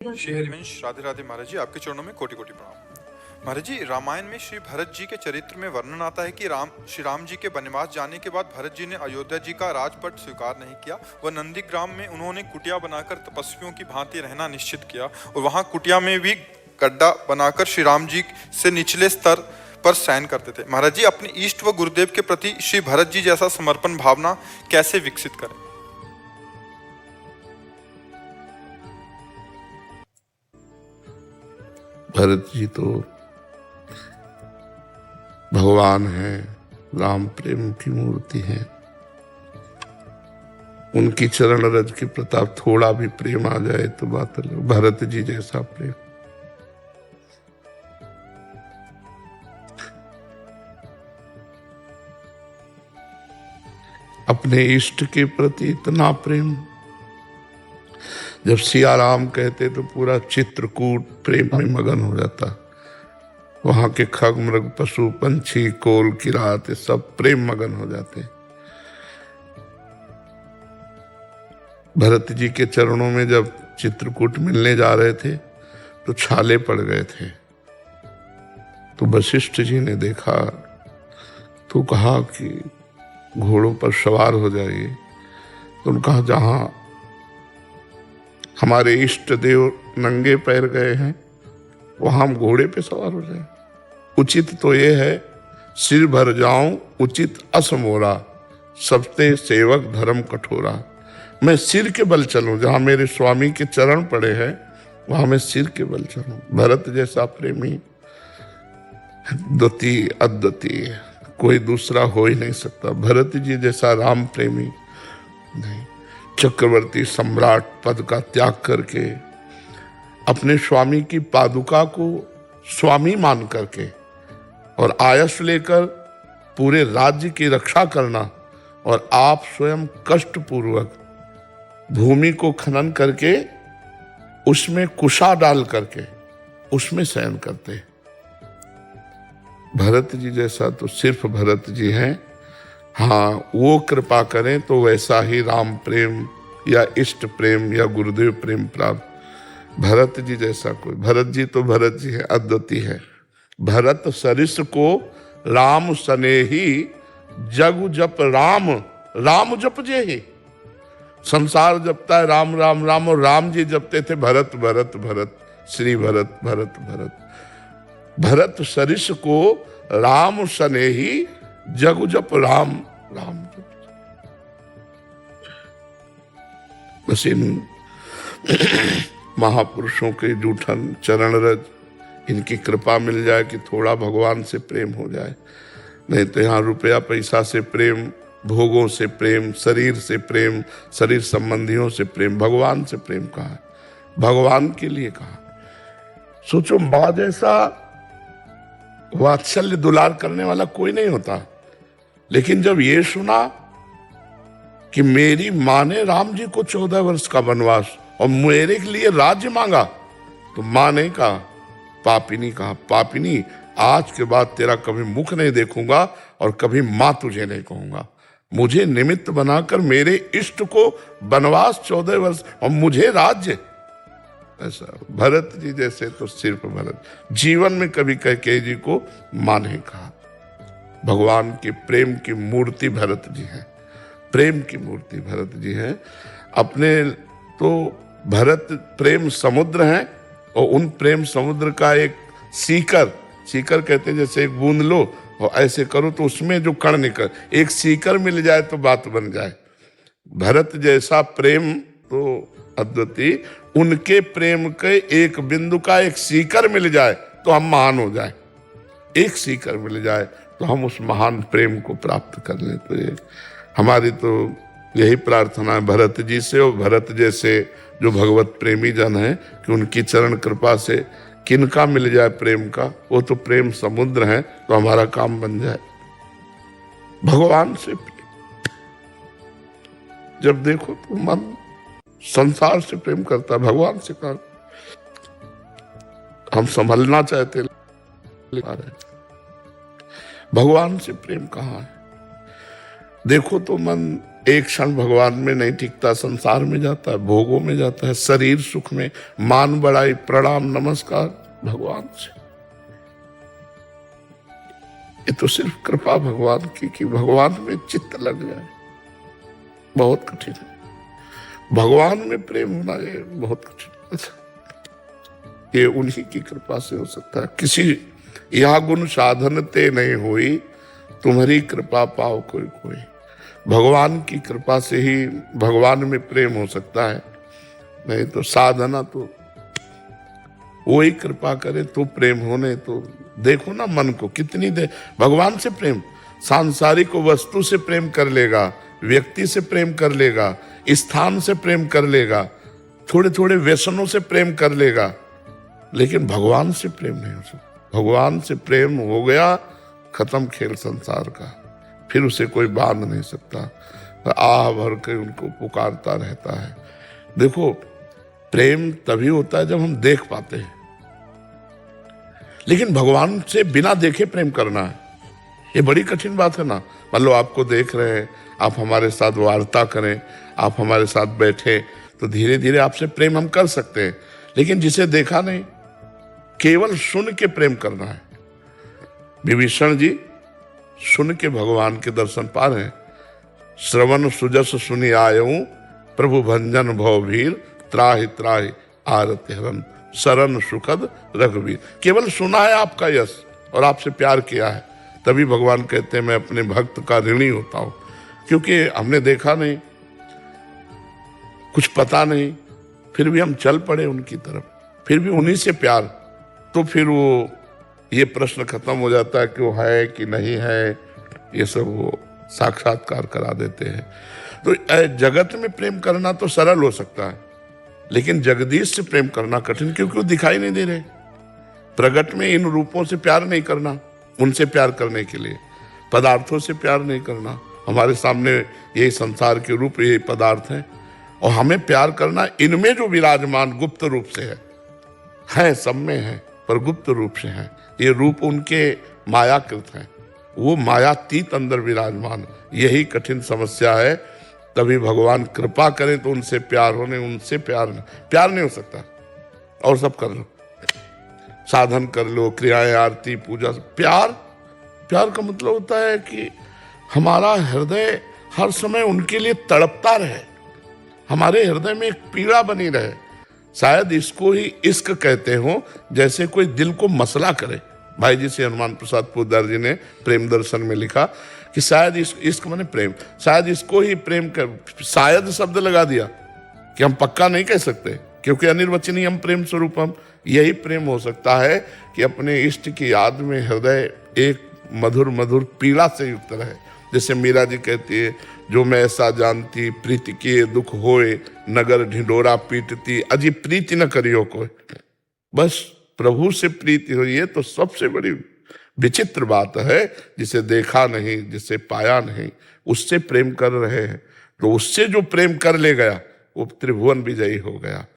श्री हरिवंश राधे राधे महाराज जी, आपके चरणों में कोटि कोटि प्रणाम। महाराज जी, रामायण में श्री भरत जी के चरित्र में वर्णन आता है कि श्री राम जी के वनवास जाने के बाद भरत जी ने अयोध्या जी का राजपट स्वीकार नहीं किया। वह नंदीग्राम में उन्होंने कुटिया बनाकर तपस्वियों की भांति रहना निश्चित किया और वहां कुटिया में भी गड्ढा बनाकर श्री राम जी से निचले स्तर पर शयन करते थे। महाराज जी, अपने इष्ट व गुरुदेव के प्रति श्री भरत जी जैसा समर्पण भावना कैसे विकसित करें? भरत जी तो भगवान है, राम प्रेम की मूर्ति है। उनकी चरण रज के प्रताप थोड़ा भी प्रेम आ जाए तो बात अलग। भरत जी जैसा प्रेम अपने इष्ट के प्रति इतना प्रेम, जब सिया राम कहते तो पूरा चित्रकूट प्रेम में मगन हो जाता। वहां के खग मृग पशु पंछी कोल किरात सब प्रेम मगन हो जाते। भरत जी के चरणों में जब चित्रकूट मिलने जा रहे थे तो छाले पड़ गए थे। तो वशिष्ठ जी ने देखा तो कहा कि घोड़ों पर सवार हो जाइए। तो उन्होंने कहा जहां हमारे इष्ट देव नंगे पैर गए हैं वहां हम घोड़े पे सवार हो जाए। उचित तो ये है सिर भर जाऊं उचित असमोरा, सबते सेवक धर्म कठोरा। मैं सिर के बल चलूं, जहां मेरे स्वामी के चरण पड़े हैं वहां मैं सिर के बल चलूं। भरत जैसा प्रेमी द्वितीय अद्वितीय कोई दूसरा हो ही नहीं सकता। भरत जी जैसा राम प्रेमी नहीं। चक्रवर्ती सम्राट पद का त्याग करके अपने स्वामी की पादुका को स्वामी मान करके और आयस लेकर पूरे राज्य की रक्षा करना, और आप स्वयं कष्ट पूर्वक भूमि को खनन करके उसमें कुशा डाल करके उसमें शयन करते। भरत जी जैसा तो सिर्फ भरत जी हैं। हाँ, वो कृपा करें तो वैसा ही राम प्रेम या इष्ट प्रेम या गुरुदेव प्रेम प्राप्त। भरत जी जैसा कोई, भरत जी तो भरत जी है, अद्वितीय है। भरत सरिस को राम सनेही, जग जप राम राम जप जे ही। संसार जपता है राम राम राम, और राम जी जपते थे भरत भरत भरत, श्री भरत भरत भरत। भरत सरिस को राम सनेही, जग जप राम राम जप। बस इन महापुरुषों के जूठन चरण रज, इनकी कृपा मिल जाए कि थोड़ा भगवान से प्रेम हो जाए। नहीं तो यहाँ रुपया पैसा से प्रेम, भोगों से प्रेम, शरीर से प्रेम, शरीर संबंधियों से प्रेम, भगवान से प्रेम कहाँ है? भगवान के लिए कहाँ? सोचो, माँ जैसा वात्सल्य दुलार करने वाला कोई नहीं होता। लेकिन जब ये सुना कि मेरी माँ ने राम जी को 14 वर्ष का वनवास और मेरे के लिए राज्य मांगा, तो माँ ने कहा, पापिनी कहा, पापिनी आज के बाद तेरा कभी मुख नहीं देखूंगा और कभी माँ तुझे नहीं कहूंगा। मुझे निमित्त बनाकर मेरे इष्ट को वनवास 14 वर्ष और मुझे राज्य। ऐसा भरत जी जैसे तो सिर्फ भरत। जीवन में कभी कैकेयी जी को मां नहीं कहा। भगवान के प्रेम की मूर्ति भरत जी है, प्रेम की मूर्ति भरत जी है। अपने तो भरत प्रेम समुद्र है, और उन प्रेम समुद्र का एक सीकर, सीकर कहते हैं जैसे एक बूंद लो और ऐसे करो तो उसमें जो कण निकल, एक सीकर मिल जाए तो बात बन जाए। भरत जैसा प्रेम तो अद्वितीय, उनके प्रेम के एक बिंदु का एक सीकर मिल जाए तो हम महान हो जाए। एक सीकर मिल जाए तो हम उस महान प्रेम को प्राप्त कर लें। तो ये हमारी तो यही प्रार्थना है भरत जी से, और भरत जैसे जो भगवत प्रेमी जन है कि उनकी चरण कृपा से किनका मिल जाए प्रेम का, वो तो प्रेम समुद्र है, तो हमारा काम बन जाए। भगवान से जब देखो तो मन संसार से प्रेम करता है, भगवान से कर हम संभलना चाहते, भगवान से प्रेम कहाँ है? देखो तो मन एक क्षण भगवान में नहीं टिकता, संसार में जाता है, भोगों में जाता है, शरीर सुख में, मान बढ़ाई, प्रणाम नमस्कार भगवान से। ये तो सिर्फ कृपा भगवान की कि भगवान में चित्त लग जाए, बहुत कठिन है। भगवान में प्रेम होना ये बहुत कठिन है। ये उन्हीं की कृपा से हो सकता है। किसी यह गुण साधन ते नहीं हुई, तुम्हारी कृपा पाओ कोई कोई। भगवान की कृपा से ही भगवान में प्रेम हो सकता है, नहीं तो साधना तो वही कृपा करे तो प्रेम होने। तो देखो ना मन को कितनी देर भगवान से प्रेम, सांसारिक वस्तु से प्रेम कर लेगा, व्यक्ति से प्रेम कर लेगा, स्थान से प्रेम कर लेगा, थोड़े थोड़े व्यसनों से प्रेम कर लेगा, लेकिन भगवान से प्रेम नहीं हो सकता। भगवान से प्रेम हो गया, खत्म खेल संसार का, फिर उसे कोई बांध नहीं सकता। आह भर के उनको पुकारता रहता है। देखो प्रेम तभी होता है जब हम देख पाते हैं, लेकिन भगवान से बिना देखे प्रेम करना है, ये बड़ी कठिन बात है ना। मान लो आपको देख रहे हैं, आप हमारे साथ वार्ता करें, आप हमारे साथ बैठे, तो धीरे धीरे आपसे प्रेम हम कर सकते हैं, लेकिन जिसे देखा नहीं, केवल सुन के प्रेम करना है। विभीषण जी सुन के भगवान के दर्शन पा रहे हैं। श्रवण सुजस सुनि आयऊं, प्रभु भंजन भवभीर, त्राहि त्राहि आरति हरन, शरण सुखद रघुवीर। केवल सुना है आपका यश और आपसे प्यार किया है, तभी भगवान कहते हैं मैं अपने भक्त का ऋणी होता हूं। क्योंकि हमने देखा नहीं, कुछ पता नहीं, फिर भी हम चल पड़े उनकी तरफ, फिर भी उन्हीं से प्यार। तो फिर वो ये प्रश्न खत्म हो जाता है कि वो है कि नहीं है, ये सब वो साक्षात्कार करा देते हैं। तो जगत में प्रेम करना तो सरल हो सकता है, लेकिन जगदीश से प्रेम करना कठिन, क्योंकि वो दिखाई नहीं दे रहे। प्रगट में इन रूपों से प्यार नहीं करना, उनसे प्यार करने के लिए पदार्थों से प्यार नहीं करना। हमारे सामने यही संसार के रूप, यही पदार्थ हैं, और हमें प्यार करना इनमें जो विराजमान गुप्त रूप से है सब में है, पर गुप्त रूप से है। ये रूप उनके मायाकृत हैं, वो मायातीत अंदर विराजमान। यही कठिन समस्या है। तभी भगवान कृपा करें तो उनसे प्यार होने, उनसे प्यार नहीं हो सकता। और सब कर लो, साधन कर लो, क्रियाएं, आरती, पूजा, प्यार का मतलब होता है कि हमारा हृदय हर समय उनके लिए तड़पता रहे, हमारे हृदय में एक पीड़ा बनी रहे। शायद इसको ही इश्क कहते हो, जैसे कोई दिल को मसला करे। भाई जी से हनुमान प्रसाद पोद्दार जी ने प्रेम दर्शन में लिखा कि शायद इश्क माने प्रेम, शायद इसको ही प्रेम कर, शायद शब्द लगा दिया कि हम पक्का नहीं कह सकते, क्योंकि अनिर्वचनीय हम प्रेम स्वरूपम। यही प्रेम हो सकता है कि अपने इष्ट की याद में हृदय एक मधुर मधुर पीड़ा से युक्त रहे। जैसे मीरा जी कहती है, जो मैं ऐसा जानती, प्रीति किए दुख होए, नगर ढिंडोरा पीटती, अजी प्रीति न करियो कोई। बस प्रभु से प्रीति हुई है तो सबसे बड़ी विचित्र बात है। जिसे देखा नहीं, जिसे पाया नहीं, उससे प्रेम कर रहे हैं, तो उससे जो प्रेम कर ले गया वो त्रिभुवन विजयी हो गया।